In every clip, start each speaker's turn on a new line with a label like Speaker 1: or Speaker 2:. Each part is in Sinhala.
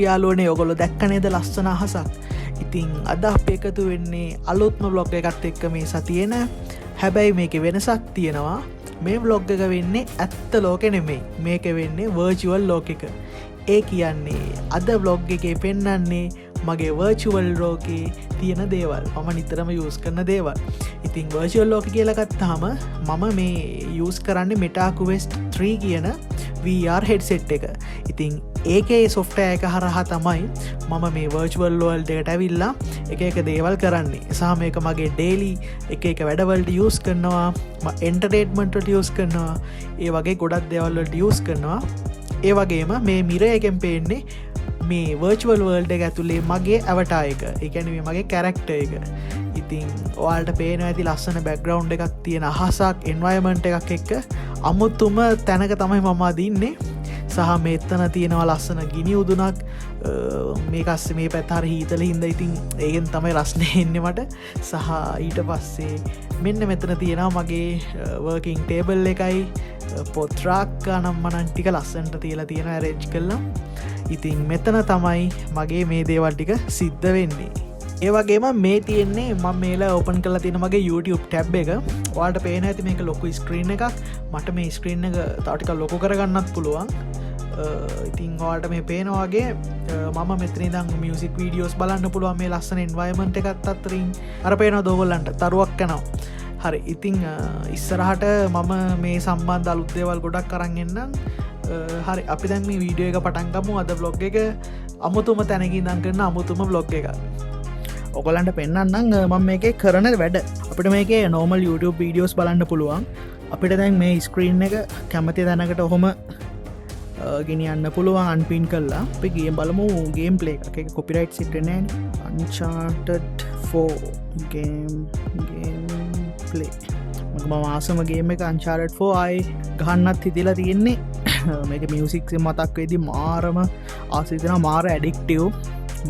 Speaker 1: යාළුවනේ ඔයගොල්ලෝ දැක්ක නේද ලස්සන අහසක්. ඉතින් අද අපි එකතු වෙන්නේ අලුත්ම vlog එකත් එක්ක මේ සතියේ නෑ. හැබැයි මේකේ වෙනසක් තියෙනවා. මේ vlog එක වෙන්නේ ඇත්ත ලෝකෙ නෙමෙයි. මේක වෙන්නේ virtual ලෝකෙක. ඒ කියන්නේ අද vlog එකේ පෙන්වන්නේ මගේ virtual ලෝකේ තියෙන දේවල්. මම නිතරම use කරන දේවල්. ඉතින් virtual ලෝකෙ කියලා ගත්තාම මම මේ use කරන්නේ Meta Quest 3 කියන VR headset එක. ඉතින් ඒකේ software එක හරහා තමයි මම මේ virtual world එකට ඇවිල්ලා එක දේවල් කරන්නේ. සහ මේක මගේ daily එක වැඩවලට use කරනවා, entertainment වලට use කරනවා, ඒ වගේ ගොඩක් දේවල් වලට use කරනවා. ඒ වගේම මේ mirror එකෙන් පේන්නේ මේ virtual world එක ඇතුලේ මගේ avatar එක. ඒ කියන්නේ මේ මගේ character එක. ඉතින් ඔයාලට පේනවා ඇති ලස්සන background එකක් තියෙන අහසක්, environment එකක් එක්ක අමුතුම තැනක තමයි මම අදින්නේ. සහ මෙතන තියෙනවා ලස්සන ගිනි උදුනක්. මේකස්සේ මේ පැත්ත හරිය හීතල හින්දා ඉතින් ඒකෙන් තමයි රස්නේ එන්නේ මට. සහ ඊට පස්සේ මෙන්න මෙතන තියෙනවා මගේ working table එකයි පොත් රාක් නම් මනන් ටික ලස්සනට තියලා තියෙන arrange කළා. ඉතින් මෙතන තමයි මගේ මේ දේවල් ටික සිද්ධ වෙන්නේ. ඒ වගේම මේ තියෙන්නේ මම මේලා ඕපන් කරලා තියෙන මගේ YouTube tab එක. ඔයාලට පේන ඇති මේක ලොකු ස්ක්‍රීන් එකක්. මට මේ ස්ක්‍රීන් එක තව ටිකක් ලොකු කරගන්නත් පුළුවන්. ඉතින් ඔයාලට මේ පේනවා වගේ මම මෙතන ඉඳන් මියුසික් වීඩියෝස් බලන්න පුළුවන් මේ ලස්සන එන්වයරන්මන්ට් එකත් අතරින්. අර පේනවද ඔයගොල්ලන්ට තරුවක් යනවා. හරි. ඉතින් ඉස්සරහට මම මේ සම්බන්ධ අලුත් දේවල් ගොඩක් අරන් එන්නම්. හරි අපි දැන් මේ වීඩියෝ එක පටන් ගමු. අද vlog එක අමුතුම තැනකින් ඉඳන් කරන අමුතුම vlog එකක්. ඔයගලන්ට පෙන්වන්නම් මම මේකේ කරන වැඩ. අපිට මේකේ normal YouTube videos බලන්න පුළුවන්. අපිට දැන් මේ screen එක කැමති තැනකට ඔහොම ගෙනියන්න පුළුවන් unpin කරලා. අපි game බලමු game play එකක්. ඒක copyright set වෙන්නේ නැහැ. Uncharted 4 game play. මම ආසම game එක Uncharted 4 ආයි ගහන්නත් හිතලා තියෙන්නේ. මේක මියුසික් මතක් වෙදී මාරම ආසිතන මාර ඇඩික්ටිව්.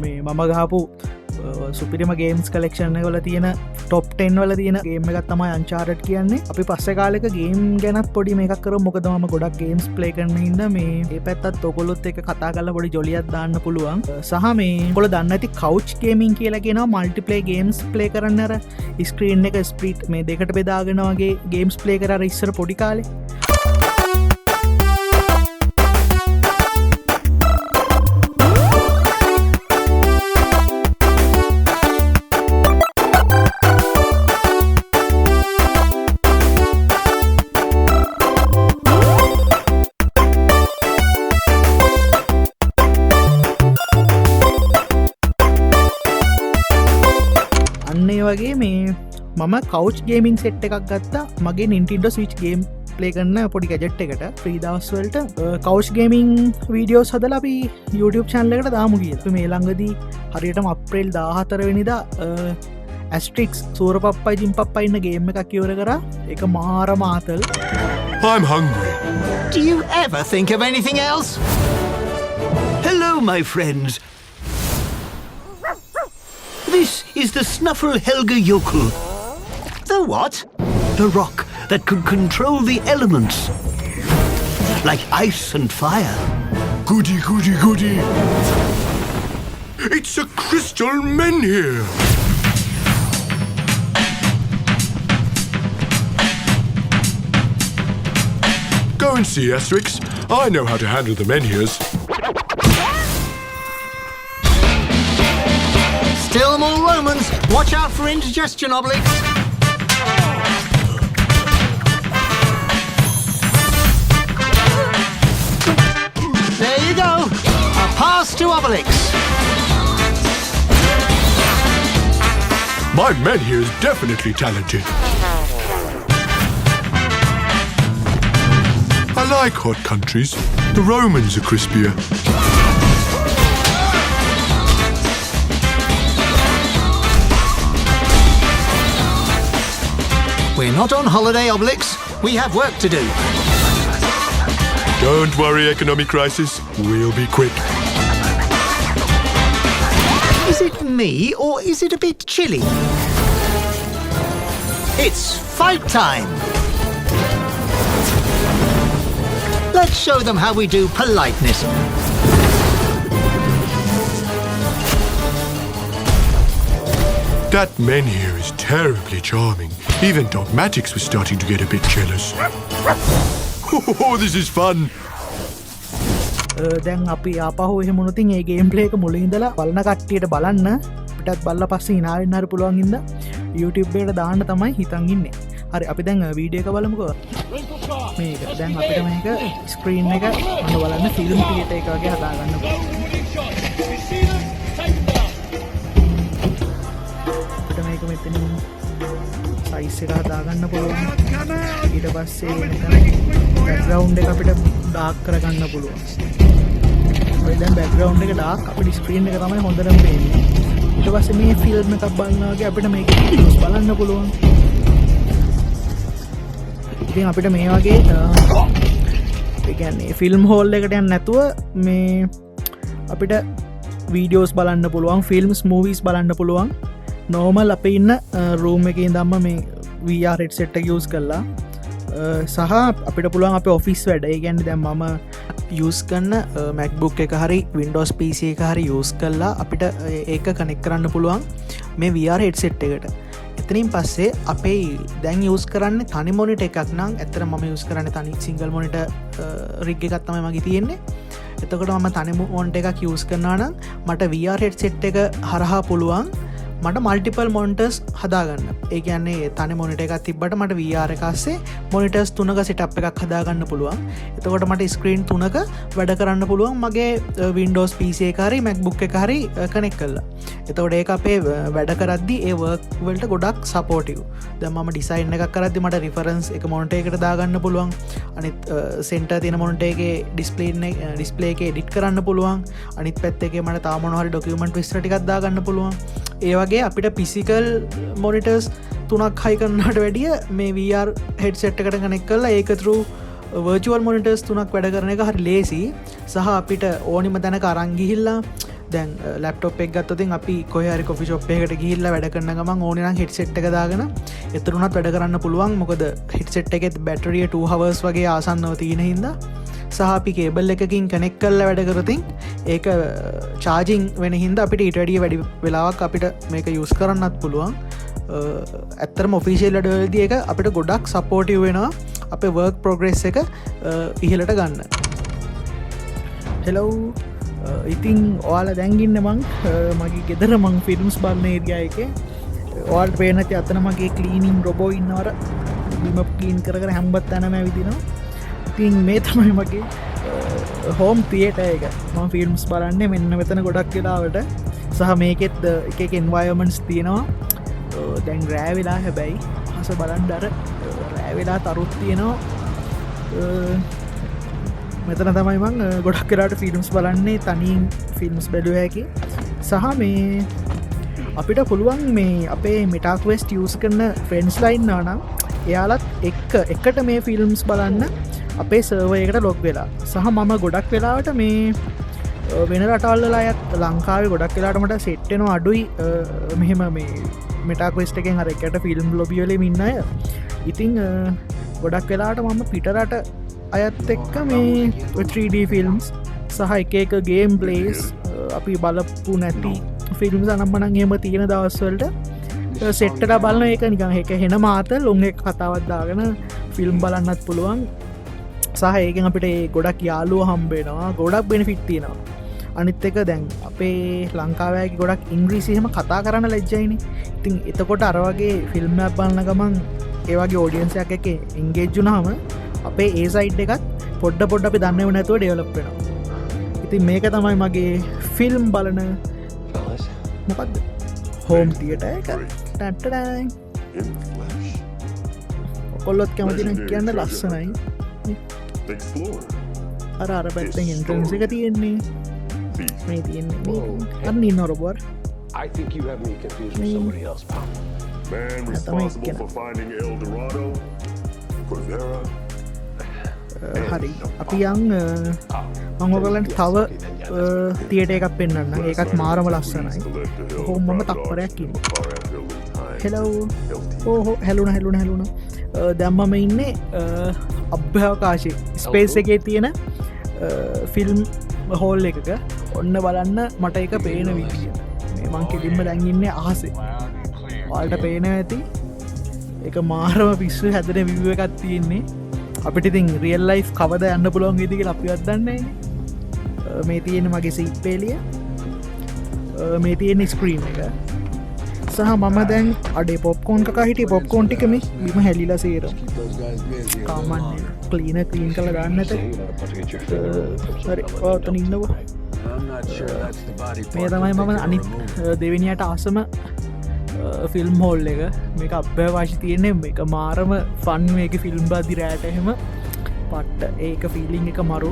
Speaker 1: මේ මම ගහපු සුපිරිම ගේම්ස් කලෙක්ෂන් වල තියෙන ටොප් 10 වල තියෙන ගේම් එකක් තමයි Uncharted කියන්නේ. අපි පස්සේ කාලෙක ගේම් ගැනත් පොඩි මේකක් කරමු. මොකද මම ගොඩක් ගේම්ස් ප්ලේ කරන හින්දා මේ පැත්තත් ඔයගොල්ලොත් එක්ක කතා කරලා පොඩි ජොලියක් දාන්න පුළුවන්. සහ මේ ඔයගොල්ලෝ දන්න ඇති couch gaming කියලා කියනවා multiplayer games play කරන්න. අර ස්ක්‍රීන් එක ස්ප්ලිට් මේ දෙකට බෙදාගෙන වගේ ගේම්ස් ප්ලේ කරා ඉස්සර පොඩි කාලේ. වගේ මේ මම කවච් ගේමින් සෙට් එකක් ගත්තා මගේ Nintendo Switch ගේම් ප්ලේ කරන්න පොඩි ගැජට් එකට ෆ්‍රී දවස්වලට. කවච් ගේමින් වීඩියෝස් හදලා අපි YouTube channel එකට දාමු කියලා. මේ ළඟදී හරියටම අප්‍රේල් 14 වෙනිදා ඇස්ට්‍රික්ස් සූරපප්පයි ජිම්පප්පයි ඉන්න ගේම් එකක් ඉවර කරා. ඒක මාරම ආතල්.
Speaker 2: I'm hungry.
Speaker 3: Do you ever think of anything else? Hello, my friends. This is the Snuffle Helga Jökull. The what? The rock that could control the elements. Like ice and fire.
Speaker 2: Goody, goody, goody. It's a crystal menhir. Go and see, Asterix. I know how to handle the menhirs.
Speaker 3: Still more Romans. Watch out for indigestion, Obelix. There you go. A pass to Obelix.
Speaker 2: My menhir is definitely talented. I like hot countries. The Romans are crispier.
Speaker 3: We're not on holiday, Obelix. We have work to do.
Speaker 2: Don't worry, economic crisis. We'll be quick.
Speaker 3: Is it me, or is it a bit chilly? It's fight time! Let's show them how we do politeness.
Speaker 2: That man here is terribly charming. Even Dogmatix was starting to get a bit jealous. Oh, this is fun.
Speaker 1: දැන් අපි ආපහු එහෙමුණුතින් ඒ ගේම් ප්ලේ එක මුලින් ඉඳලා බලන කට්ටියට බලන්න පිටත් බලලා පස්සේ hina වෙන්න හරි පුළුවන් ඉඳ YouTube එකට දාන්න තමයි හිතන් ඉන්නේ. හරි අපි දැන් වීඩියෝ එක බලමුකෝ. මේක දැන් අපිට මේක ස්ක්‍රීන් එක ඔන්න බලන්න ෆිල්ම් තියේටර් එක වගේ හදා ගන්න පුළුවන්. අපිට මේක මෙතනින් සයිස් එක හදා ගන්න පුළුවන්. ඊට පස්සේ මෙතන බෑග්ග්‍රවුන්ඩ් එක අපිට ඩාර්ක් කරගන්න පුළුවන්. ඔය දැන් බෑග්ග්‍රවුන්ඩ් එක ඩාර්ක් අපිට ස්ක්‍රීන් එක තමයි හොඳටම පේන්නේ. ඊට පස්සේ මේ ෆිල්ම් එකක් බලනවා වගේ අපිට මේක වීඩියෝස් බලන්න පුළුවන්. ඉතින් අපිට මේ වගේ ඒ කියන්නේ ෆිල්ම් හෝල් එකට යන්න නැතුව මේ අපිට වීඩියෝස් බලන්න පුළුවන්, ෆිල්ම්ස්, මූවීස් බලන්න පුළුවන්. නෝමල් අපේ ඉන්න රූම් එකේ ඉඳන්ම මේ VR headset එක යූස් කරලා සහ අපිට පුළුවන් අපේ ඔෆිස් වැඩ. ඒ කියන්නේ දැන් මම යූස් කරන MacBook එක හරි Windows PC එක හරි යූස් කරලා අපිට ඒක කනෙක්ට් කරන්න පුළුවන් මේ VR headset එකට. එතනින් පස්සේ අපේ දැන් යූස් කරන්න තනි මොනිටර් එකක් නම් ඇත්තට මම යූස් කරන්නේ තනි සිංගල් මොනිටර් රිග් එකක් තමයි මගේ තියෙන්නේ. එතකොට මම තනි මොනිටර් එකක් යූස් කරනවා නම් මට VR headset එක හරහා පුළුවන් මට මල්ටිපල් මොනිටර්ස් හදාගන්න. ඒ කියන්නේ තනි මොනිටර් එකක් තිබ්බට මට VR එක ASCII මොනිටර්ස් 3ක සෙටප් එකක් හදාගන්න පුළුවන්. එතකොට මට ස්ක්‍රීන් 3ක වැඩ කරන්න පුළුවන් මගේ Windows PC එක හරි MacBook එක හරි කනෙක්ට් කරලා. එතකොට ඒක අපේ වැඩ කරද්දී ඒ වර්ක් වලට ගොඩක් සපෝටිව්. දැන් මම ඩිසයින් එකක් කරද්දී මට රිෆරන්ස් එක මොනිටර් එකට දාගන්න පුළුවන්. අනිත් සෙන්ටර් තියෙන මොනිටර් එකේ ඩිස්ප්ලේ එකේ එඩිට් කරන්න පුළුවන්. අනිත් පැත්තේ මට තාම මොනවා හරි ඩොකියුමන්ට් විස්තර ටිකක් දාගන්න පුළුවන්. ඒ වගේ අපිට ෆිසිකල් මොනිටර්ස් 3ක් හයි කරනට වැඩිය මේ VR හෙඩ්සෙට් එකට කනෙක්ට් කරලා ඒක through virtual monitors 3ක් වැඩ කරන එක හරි ලේසි. සහ අපිට ඕනිම තැනක අරන් ගිහිල්ලා දැන් ලැප්ටොප් එක ගත්තොත් අපි කොහේ හරි කොෆි ෂොප් එකකට ගිහිල්ලා වැඩ කරන ගමන් ඕනේ නම් හෙඩ්සෙට් එක දාගෙන එතන උනත් වැඩ කරන්න පුළුවන්. මොකද හෙඩ්සෙට් එකේ බැටරිය 2 hours වගේ ආසන්නව තියෙන හින්දා සහ අපි කේබල් එකකින් කනෙක්ට් කරලා වැඩ කරොතින් ඒක චාර්ජින් වෙන හින්දා අපිට ඊට වැඩිය වැඩි වෙලාවක් අපිට මේක යූස් කරන්නත් පුළුවන්. ඇත්තටම ඔෆිෂියල් වැඩවලදී ඒක අපිට ගොඩක් සපෝටිව් වෙනවා අපේ වර්ක් ප්‍රෝග්‍රස් එක ඉහළට ගන්න. හෙලෝ ඉතින් ඔයාලා දැන් ඉන්නේ මං මගේ ගෙදර මං ෆිල්ම්ස් බලන ඒරියා එකේ. ඔයාලට පේන නැති අතන මගේ ක්ලීනින් රොබෝ ඉන්නවර බිම ක්ලීන් කර කර හැම්බත් තැනම ඇවිදිනවා. ඉතින් මේ තමයි මගේ හෝම් තියේටර් එක. මම ෆිල්ම්ස් බලන්නේ මෙන්න මෙතන ගොඩක් වෙලාවට. සහ මේකෙත් එක එක එන්වයරන්මන්ට්ස් තියෙනවා. දැන් රෑ වෙලා හැබැයි අහස බලන්න අර රෑ වෙලා තරුත් තියෙනවා. මෙතන තමයි මම ගොඩක් වෙලාවට ෆිල්ම්ස් බලන්නේ තනියෙන් ෆිල්ම්ස් බැලුවා හැකි. සහ මේ අපිට පුළුවන් මේ අපේ MetaQuest යූස් කරන ෆ්‍රෙන්ඩ්ස්ලා ඉන්නවා නම් එයාලත් එකට මේ ෆිල්ම්ස් බලන්න අපේ සර්වර් එකට ලොග් වෙලා. සහ මම ගොඩක් වෙලාවට මේ වෙන රටවල් අයත් ලංකාවේ ගොඩක් වෙලාවට මට සෙට් වෙනවා අඩුයි මෙහෙම මේ MetaQuest එකෙන් අර එකට ෆිල්ම් ලොබි වලේ ඉන්න අය. ඉතින් ගොඩක් වෙලාවට මම පිටරට අයත් එක්ක මේ 3D ෆිල්ම්ස් සහ එක ගේම් ප්ලේස් අපි බලපු නැති ෆිල්ම්ස් අනම්මනම් එහෙම තියෙන දවස්වලට සෙට්ටලා බලන එක නිකන් ඒක හෙන මාතල් උන් එක්ක කතාවක් දාගෙන ෆිල්ම් බලන්නත් පුළුවන්. සහ ඒකෙන් අපිට ගොඩක් යාළුවෝ හම්බ වෙනවා. ගොඩක් බෙනිෆිට් තියෙනවා. අනිත් එක දැන් අපේ ලංකාවේ ගොඩක් ඉංග්‍රීසි එහෙම කතා කරන්න ලැජ්ජයිනේ. ඉතින් එතකොට අර වගේ ෆිල්ම් එකක් බලන ගමන් ඒ වගේ ඔඩියන්ස් එකක් එක්ක එන්ගේජ් වුණාම අපේ ඒ සයිඩ් එකත් පොඩ අපි දන්නේව නැතුව ඩෙවලොප් වෙනවා. ඉතින් මේක තමයි මගේ ෆිල්ම් බලන මොකක්ද හෝම් තියේටර් එක. ටට්ටඩයි. ඔකොල්ලොත් කැමති නම් කියන්න ලස්සනයි. අර පැත්තෙන් එන්ට්‍රන්ස් එක තියෙන්නේ මේ තියෙන්නේ අන්න ඉන්න රොබෝර්.
Speaker 4: I think you have me confused with somebody else, pal.
Speaker 2: Man responsible for finding El Dorado? Rivera?
Speaker 1: හරි අපි යන් මංගලන්ට තව තියේටර් එකක් පෙන්වන්න. ඒකත් මාරම ලස්සනයි. කොහොම මම තප්පරයක් ඉන්නේ. හෙලෝ ඕහෝ හැලුණ දැන් මම ඉන්නේ අභ්‍යවකාශයේ ස්පේස් එකේ තියෙන ෆිල්ම් හෝල් එකක. ඔන්න බලන්න මට එක පේන විදිය. මේ මං කෙලින්ම දැන් ඉන්නේ අහසේ. ඔයාලට පේනවා ඇති එක මාරම පිස්සු හැදෙන විව් එකක් තියෙන්නේ අපිට ඉතින් රියල් ලයිෆ් කවද යන්න පුළුවන් වේද කියලා අපිවත් දන්නේ නැහැ මේ තියෙන මගේ සීට් පේලිය මේ තියෙන ස්ක්‍රීන් එක සහ මම දැන් අඩේ පොප්කෝන් කකා හිටියේ පොප්කෝන් ටික මේ බිම හැලිලා සේරම කාමන්නේ ක්ලීන් කළා දාන්න නැත හරි ඔතන ඉන්නකෝ මේ තමයි මම අනිත් දෙවෙනියට ආසම ෆිල්ම් හෝල් එක මේක අභ්‍යවශ්‍ය තියෙන්නේ මේක මාරම ෆන් මේක ෆිල්ම් බාදි රෑට එහෙම පට්ට ඒක ෆිලිං එක මරු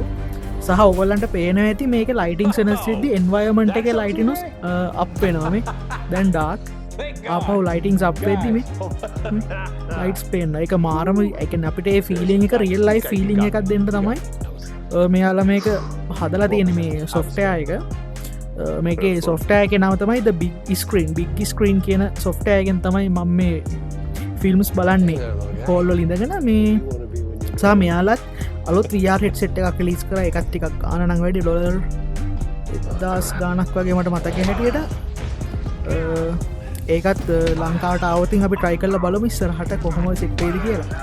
Speaker 1: සහ ඔගොල්ලන්ට පේන ඇති මේක ලයිටිං සෙනස්සිදි එන්වයමන්ට් එක ලයිටිනුස් අප් වෙනවා මේ දැන් ඩාක් අපව ලයිටිං අප්වෙදදි මේ ලයිටස් පේන්න එක මාරම එක අපිට ෆිලිං එක රියල් ලයි ෆිලිං එකක් දෙන්න තමයි මෙයාල මේක හදලා තියෙන මේ සොෆ්ටය එක මේකේ සොෆ්ටය එක නව තමයි ද බිග් ස්ක්‍රීන් බිග් ස්ක්‍රීන් කියන සොෆ්ටයගෙන් තමයි මම මේ ෆිල්ම්ස් බලන්නේ හෝල්ලො ලිඳගෙන මේ සා මෙයාලත් අලුත් වර් හෙට සෙට් එකක් ලිස් කර එකත් ටිකක් ආනනං වැඩි ඩොලර් දස් ගානක් වගේ මට මතක හැටියට ඒකත් ලංකාට අවතින් අපි ට්‍රයි කල්ල බලම ඉස්සරහට කොහොම සෙක්ටේද කියලා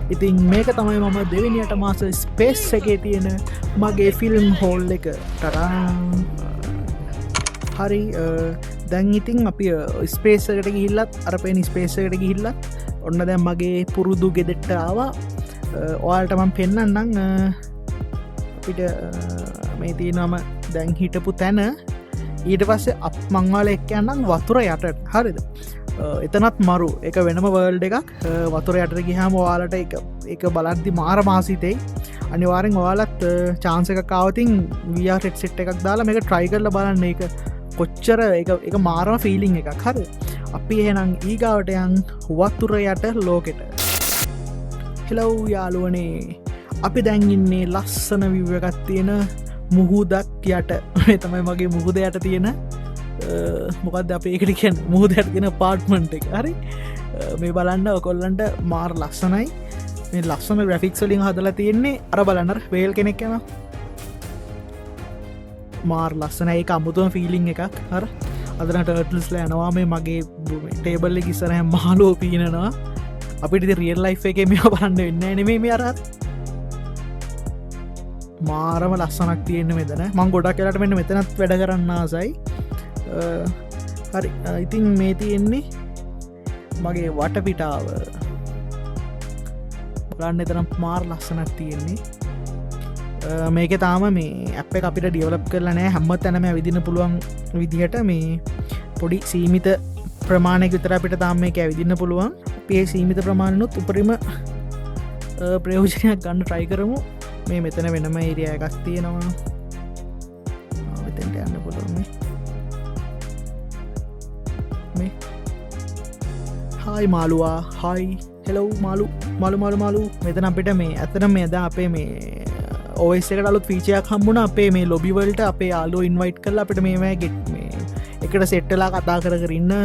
Speaker 1: ඉතින් මේක තමයි මම දෙවනියට මාස ස්පේස් එකේ තියෙන මගේ ෆිල්ම් හෝල් එක ටරා හරි දැන් ඉතින් අපි ස්පේසකට ගිහිල්ලත් අරපෙන් ස්පේසකට ගිහිල්ලත් ඔන්න දැන් මගේ පුරුදු ගෙදෙට්ට ආවා ඔයාල්ටමන් පෙන්න්නන්නම් අපිට මේ තියෙනම දැන් හිටපු තැන ඊට පස්සේ අප මංවාල එක් යන්නම් වතුර යට හරිද එතනත් මරු එක වෙනම වර්ල්ඩ එකක් වතුර යට ගිහම ඔයාලට එක බලද්දි මාර මාසිතෙයි අනිවාරෙන් ඔයාලත් චාන්ස එක කාවතින් වට් සෙට් එකක් දාලා මේක ට්‍රයි කරල බලන්න එක කොච්චර එක මාරම ෆිලිං එකක් හරි අපි එහෙනම් ඊගාවට යන් වතුර යට ලෝකෙට හෙලව් යාලුවනේ අපි දැන්ඉන්නේ ලස්සන විව් එකක් තියෙන මුහුදක් යට තමයි මගේ මුහුද යට තියෙන මොකක්ද අප ඒකට කියන්න මුහුද යට තියෙන පාර්ට්මන්ට් එක හරි මේ බලන්න ඔකොල්ලන්ට මාර් ලස්සනයි මේ ලස්සන ග්‍රෆික්ස්වලින් හදලා තියෙන්නේ අර බලන්නර වේල් කෙනෙක් යන මාර් ලස්සන එක අමුතුම ෆිලිං එකක් හර අදන ටර්ටල්ස්ල යනවා මේ මගේ ටේබල්ල කිස්සරහ මාලෝ පීනනවා අපිට රියල් ලයි් එක මේ බලන්න වෙන්න නෙමේ මේ අරත් මාරම ලස්සනක් තියෙන්න්න මෙතන මං ගොඩක් කියලට මෙන්න මෙතනත් වැඩ කරන්න ආසයි හරි ඉතින් මේ තියෙන්නේ මගේ වටපිටාව බලන්න එතරම් මාර් ලස්සනක් තියෙන්නේ මේක තාම මේ අප අපිට ඩියවලප් කරලා නෑ හැම්ම තැනම විදින පුළුවන් විදිහට මේ පොඩි සීමිත ප්‍රමාණයක් විතර අපිට තාම මේක ඇවිදින්න පුළුවන් අපේ සීමිත ප්‍රමාණනුත් උපරිම ප්‍රයෝජනයක් ගන්න ට්‍රයි කරමු මේ මෙතන වෙනම ඒරිය එකක් තියෙනවා මෙතෙන්ට යන්න පුළුවන් මේ හායි මාළුවා හායි හෙලව් මාලු මෙතන අපිට මේ ඇතන මේද අපේ මේ ඔයසකට අලුත් ෆීචයක් හම්බුණ අපේ මේ ලොබිවලට අපේ යාලෝ ඉන්වයිට් කරලා අපිට මේ ගෙට් මේ එකට සෙට්ටලා කතා කරන්න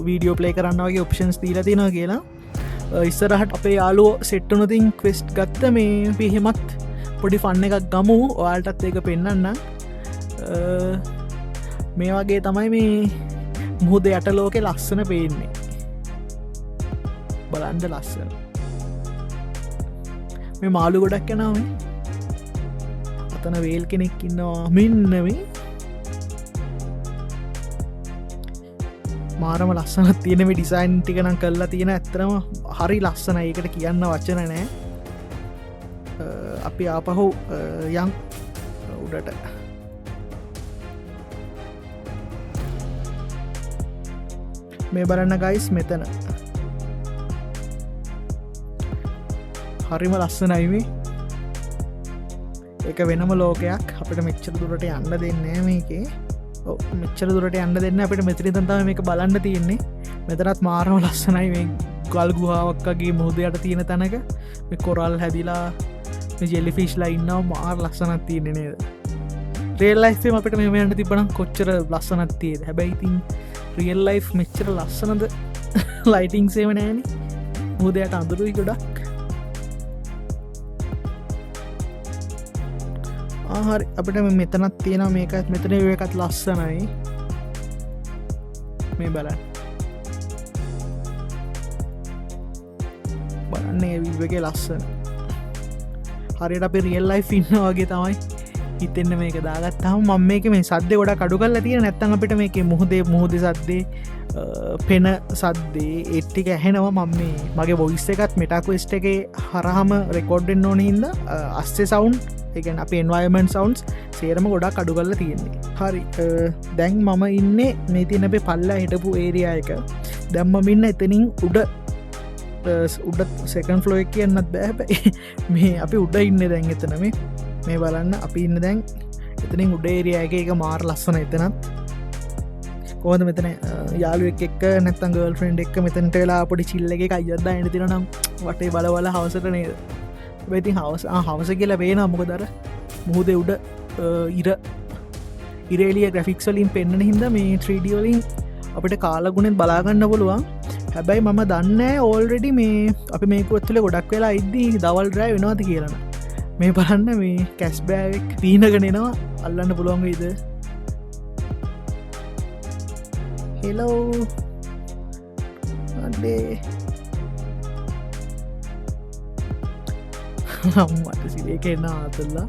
Speaker 1: වීඩියෝ ප්ලේ කරන්න වගේ ඔප්ෂන්ස් දීලා තියෙනවා කියලා ඉස්සරහට අපේ යාලෝ සෙට්ටනොතින් ක්වෙස්ට් ගත්ත මේ පිහෙමත් පොඩි ෆන්න එකක් ගමු ඔයාල්ටත් ඒක පෙන්න්න මේ වගේ තමයි මේ මුහුද යට ලෝකෙ ලස්සන පේන්නේ බලන්ඩ ලස්සන මේ මාළු ගොඩක් යනාව අතන වේල් කෙනෙක් ඉන්නවා මෙන්නවේ මාරම ලස්සනත් තියෙන මේ ඩිසයින් ටිකනම් කරලා තියෙන ඇත්තරම හරි ලස්සන ඒකට කියන්න වචන නෑ අපි ආපහු යම් උඩට මේ බලන්න ගයිස් මෙතන හරිම ලස්සනයි මේ එක වෙනම ලෝකයක් අපිට මෙච්චර දුරට යන්න දෙන්නේ මේකේ මෙච්චර දුරට යන්න දෙන්න අපිට මෙතන තන්තාව මේක බලන්න තියෙන්නේ මෙතරත් මාරම ලස්සනයි මේ ගල් ගුහාවක්කගේ මුහුදයට තියෙන තැනක මේ කොරල් හැදිලා ජෙලිෆිශ්ලා ඉන්නවා මාර් ලස්සනත් තියෙන නේද රියල් ලයිෆ් අපිට මේ යන්න තිබනම් කොච්චර ලස්සනත් තියෙද හැබැයිතින් රියල් ලයි් මෙච්චර ලස්සනද ලයිටිං සේව නෑන මුහුදයට අඳුරුයි ගොඩක් ආහරි අපිට මෙතනත් තියෙන මේකත් මෙතන එකත් ලස්සනයි මේ බලන්න බලන්නේ විවගේ ලස්සන හරියට අපි රියල් ලයිෆ් ඉන්න වගේ තමයි හිතෙන්න මේක දාගත්තාම මම මේක මේ සද්දේ ගොඩක් අඩු කරලා තියෙන නැත්නම් අපිට මේකේ මුහුදේ සද්දේ පෙන සද්දේ ඒ ටික ඇහෙනවා මම මේ මගේ වොයිස් එකත් මෙටාක්වෙස්ට් එකේ හරහාම රෙකෝඩ් වෙන්න ඕනේ හින්දා අස්සේ සවුන්ඩ් ඒ කියන්නේ අපේ එන්වයරන්මන්ට් සවුන්ඩ්ස් සේරම ගොඩක් අඩු කරලා තියෙන්නේ හරි දැන් මම ඉන්නේ මේ තියෙන අපේ පල්ලා හිටපු ඒරියා එක දැන් මම ඉන්න එතනින් උඩ සෙකන්ඩ් ෆ්ලෝ එක කියන්නත් බෑ හැබැයි මේ අපි උඩ ඉන්නේ දැන් එතන මේ බලන්න අපි ඉන්න දැන් එතනින් උඩ ඒරියා එක මාර ලස්සන එතනත් කොහොමද මෙතන යාළුවෙක් එක්ක නැත්නම් ගර්ල් ෆ්‍රෙන්ඩ් එක්ක මෙතනට වෙලා පොඩි චිල් එකක අයියක් දාන්න තියෙනවා නම් වටේ බල හවසට නේද හැබැයි ඉතින් හවස කියලා පේනවා මොකද අර මුහුදේ උඩ ඉර එළිය ග්‍රැෆික්ස් වලින් පෙන්වන හින්දා මේ 3D වලින් අපිට කාලගුණෙත් බලා ගන්න පුළුවන් හැබැයි මම දන්නේ ඕල්රෙඩි මේ අපි මේක ඇතුලේ ගොඩක් වෙලා ඉද්දි දවල් ඩ්‍රයිව් වෙනවද කියලා මේ බලන්න මේ කැෂ් බෑග් එක පීනගෙන එනවා අල්ලන්න පුළුවන් වේද හෙලෝ අඩේ මට සිලේක එන්න ආතල්ලා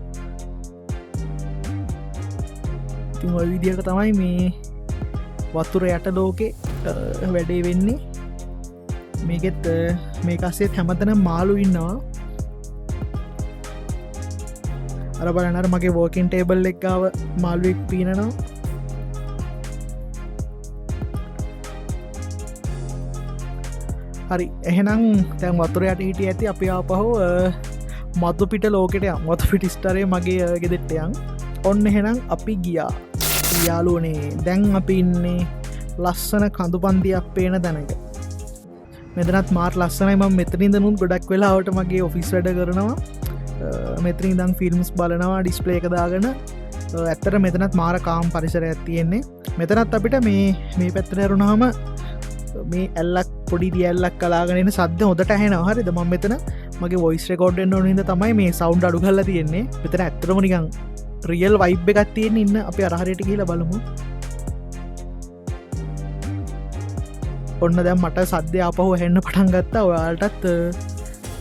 Speaker 1: ඉතින් ඔය විදියට තමයි මේ වතුර යට ලෝකේ වැඩේ වෙන්නේ මේකෙත් මේක අස්සෙත් හැමතැන මාළු ඉන්නවා අර බලන්න අර මගේ වෝකින් ටේබල් එක ගාව මාළුවෙක් පීනනවා හරි එහෙනම් දැන් වතුර යට හිටිය ඇති අපි ආපහු මතු පිට ලෝකෙට යමු මතු පිට ස්ටරේ මගේ ගෙදෙට්ට යන් ඔන්න එහෙනම් අපි ගියා යාළුවනේ දැන් අපි ඉන්නේ ලස්සන කඳු පන්තියක් පේන තැනක මෙතනත් මාර් ලස්සනයි මම මෙතනින් දනුත් ගොඩක් වෙලාවට මගේ ඔෆිස් වැඩ කරනවා මෙතනින් ඉඳන් ෆිල්ම්ස් බලනවා ඩිස්ප්ලේ එක දාගෙන ඇත්තට මෙතනත් මාර කාම් පරිසරයක් තියෙන්නේ මෙතනත් අපිට මේ පැත්තට හැරුණාම මේ ඇල්ලක් පොඩි දියල්ලක් කලාගෙන එන සද්ද හොඳට ඇහෙනවා හරිද මම මෙතන මගේ වොයිස් රෙකෝඩ් වෙන්න ඕන හින්දා තමයි මේ සවුන්ඩ් අඩු කරලා තියෙන්නේ මෙතන ඇත්තටම නිකන් රියල් වයිබ් එකක් තියෙන ඉන්න අපි අර හරියට ගිහලා බලමු ඔන්න දැන් මට සද්දය ආපහු ඇහෙන්න පටන් ගත්තා ඔයාලටත්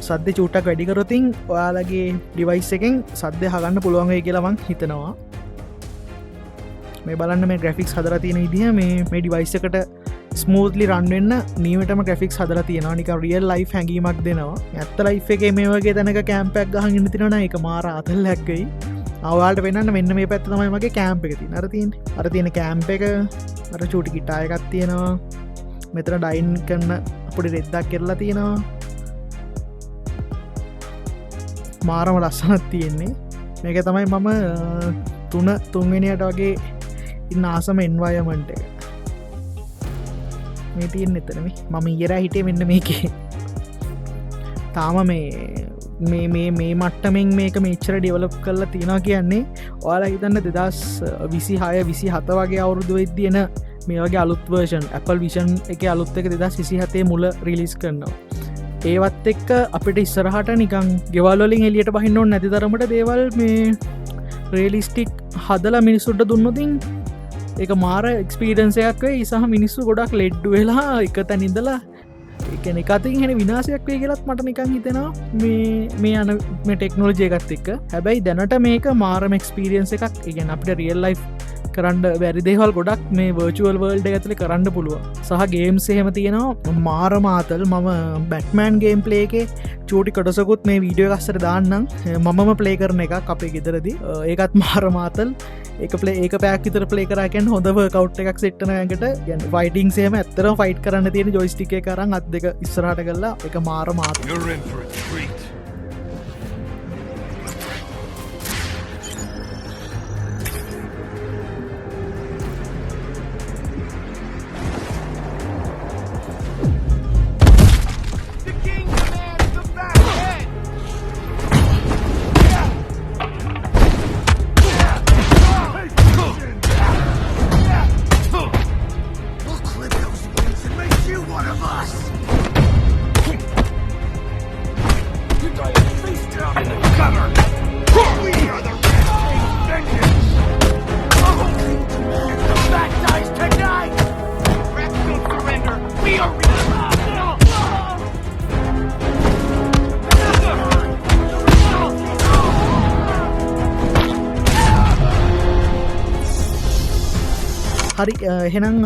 Speaker 1: සද්ද චූට්ටක් වැඩි කරොතින් ඔයාලගේ ඩිවයිස් එකෙන් සද්ද අහගන්න පුළුවන් වෙයි කියලා මං හිතනවා මේ බලන්න මේ ග්‍රැෆික්ස් හදලා තියෙන විදිහ මේ ඩිවයිස් එකට ස්මූත්ලි රන් වෙන්න නියමටම ග්‍රැෆික්ස් හදලා තියෙනවා නිකන් රියල් ලයිෆ් හැඟීමක් දෙනවා ඇත්ත ලයිෆ් එකේ මේ වගේ තැනක කැම්ප් එකක් ගහන් ඉන්න තියෙනවා නම් ඒක මාර ආතල්ලක් වෙයි ඔයාලට වෙනන්න මෙන්න මේ පැත්ත තමයි මගේ කැම්ප් එක තියෙන්නේ අර තියෙන කැම්ප් එක අර චූටි ගිටාර් එකක් තියෙනවා මෙතන ඩයින් කරන පොඩි රෙද්දක් කරලා තියෙනවා මාරම ලස්සනක් තියෙන්නේ මේක තමයි මම තුන්වෙනියට වගේ ඉන්න ආසම එන්වයර්න්මන්ට් එක මේ තියෙන්නේ එතන මම ඊයරා හිටියේ මෙන්න මේකේ තාම මේ මට්ටමින් මේක මෙච්චර ඩෙවලොප් කරලා තියෙනවා කියන්නේ ඔයාලා හිතන්න 2026-27 වගේ අවුරුදු වෙද්දී එන මේ වගේ අලුත් වර්ෂන් Apple Vision එකේ අලුත් එක 2027 මුල රිලීස් කරනවා ඒවත් එක්ක අපිට ඉස්සරහට නිකන් ගෙවල් වලින් එළියට බහින්න ඕනේ නැති තරමට දේවල් මේ රියලිස්ටික් හදලා මිනිස්සුන්ට දුන්නොතින් ඒක මාර එක්ස්පීරියන්ස් එකක් වෙයි සහ මිනිස්සු ගොඩක් ලෙඩ්ඩු වෙලා එක තැන ඉඳලා ඒ කියන්නේ එක අතින් එන විනාශයක් වෙයි කියලාත් මට නිකන් හිතෙනවා මේ යන මේ ටෙක්නොලොජි එකත් එක්ක හැබැයි දැනට මේක මාරම එක්ස්පීරියන්ස් එකක් ඒ කියන්නේ අපිට රියල් ලයිෆ් කරන්න බැරි දේවල් ගොඩක් මේ වර්චුවල් වර්ල්ඩ් එක ඇතුලේ කරන්න පුළුවන් සහ ගේම්ස් එහෙම තියෙනවා මාරම ආතල් මම බැට්මෑන් ගේම් ප්ලේ එකේ චූටි කොටසකුත් මේ වීඩියෝ එක අස්සට දාන්නම් මමම ප්ලේ කරන එකක් අපේ ගෙදරදී ඒකත් මාරම ආතල් ඒක පැයක් විතර ප්ලේ කරා කියන්නේ හොඳ වර්කවුට් එකක් සෙට් කරන එකට කියන්නේ ෆයිටින්ග්ස් එහෙම ඇත්තටම ෆයිට් කරන්න තියෙන ජොයිස්ටික් එක අරන් අත් දෙක ඉස්සරහට කරලා ඒක මාරම ආතල්
Speaker 2: You're in for a treat.
Speaker 1: හරි එහෙනම්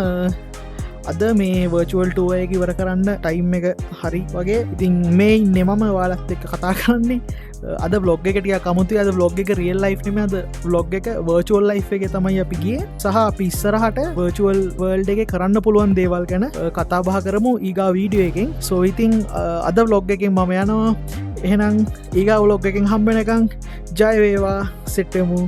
Speaker 1: අද මේ වර්චුවල් ටුවයකි වර කරන්න ටයිම් එක හරි වගේ ඉතින් මේ ඉන්න මම වාලත් එක්ක කතා කරන්නේ අද බ්ලොග් එකටිය කමුතු අද බ්ලොග් එක රියල් ලයිෆ්නම අද බ්ලොග් එක වර්චුවල් ලයි් එක තමයි අපි ගිය සහ පිස්සරහට වර්චුවල් වර්ල්ඩ එක කරන්න පුළුවන් දේවල් ගැන කතා බහ කරමු ඊගා වීඩියෝ එකෙන් සෝඉතින් අද බ්ලොග් එකින් මම යනවා එහෙනම් ඒගා වලොග් එකෙන් හම්බෙනකං ජයවේවා සෙට්ටමු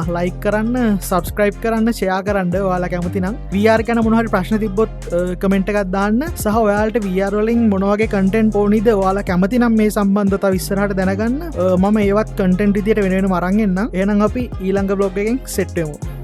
Speaker 1: ලයික් කරන්න සබස්ක්‍රයිබ් කරන්න ෂයා කරන්න වාලා කැමතිනම් වර් කැන මොනහරි ප්‍රශ්න තිබොත් කමෙන්ට් එකක් දාන්න සහ ඔයාලට වරවලින් මොනවගේ කටෙන්ට් ඕනිද වාලා කැමතිනම් මේ සම්බන්ධත විස්සරහට දැනගන්න මම ඒවත් කටෙන්ට් ඉදියට වෙනෙන මරන්ගන්න එනම් අපි ඊළඟ බ්ලොග් එකෙන් සෙට්ටමු